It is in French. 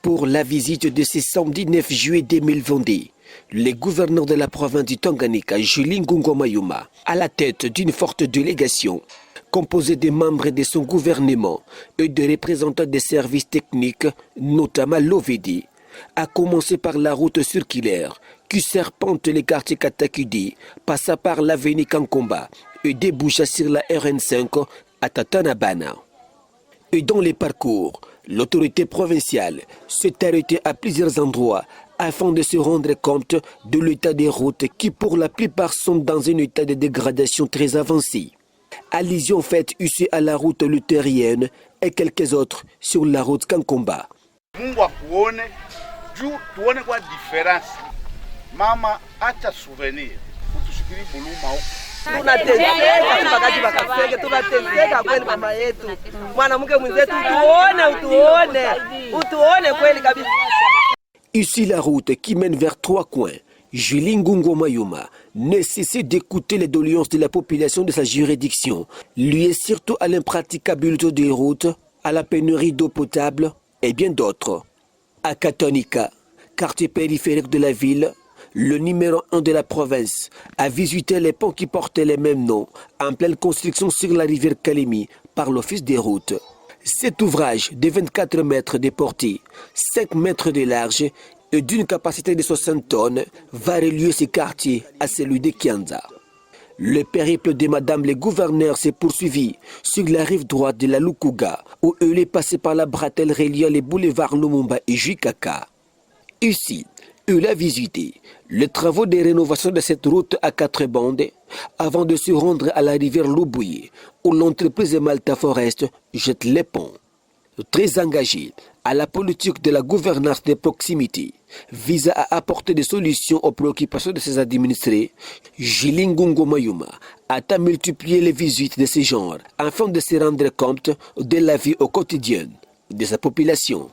pour la visite de ce samedi 9 juillet 2022. Le gouverneur de la province du Tanganyika, Julie Ngungo Mayuma, à la tête d'une forte délégation, composée des membres de son gouvernement et de représentants des services techniques, notamment l'OVD, a commencé par la route circulaire qui serpente les quartiers Katakudi, passa par l'avenue Kankomba et déboucha sur la RN5 à Tatanabana. Et dans les parcours, l'autorité provinciale s'est arrêtée à plusieurs endroits afin de se rendre compte de l'état des routes qui pour la plupart sont dans un état de dégradation très avancé. Allusion faite ici à la route luthérienne et quelques autres sur la route Kankomba. Mungu akuone juu tuone kwa différence. Mama acha souvenir utushikiri buluma huko. Tunateseka wakati bakaseke, tunateseka kweli mama yetu. Mwanamke mwenzetu utuone kweli kabisa. Ici la route qui mène vers trois coins. Julie Ngungo Mayuma ne cesse d'écouter les doléances de la population de sa juridiction, liées surtout à l'impraticabilité des routes, à la pénurie d'eau potable et bien d'autres. À Katonika, quartier périphérique de la ville, le numéro 1 de la province a visité les ponts qui portaient les mêmes noms en pleine construction sur la rivière Kalemi par l'office des routes. Cet ouvrage de 24 mètres de portée, 5 mètres de large et d'une capacité de 60 tonnes va relier ce quartier à celui de Kianza. Le périple de Madame le gouverneur s'est poursuivi sur la rive droite de la Lukuga où elle est passée par la bretelle reliant les boulevards Lumumba et Jikaka. Ici, elle a visité les travaux de rénovation de cette route à 4 bandes avant de se rendre à la rivière Lubouye où l'entreprise Malta Forest jette les ponts. Très engagée à la politique de la gouvernance de proximité, vise à apporter des solutions aux préoccupations de ses administrés, Julie Ngungo Mayuma a multiplié les visites de ce genre afin de se rendre compte de la vie au quotidien de sa population.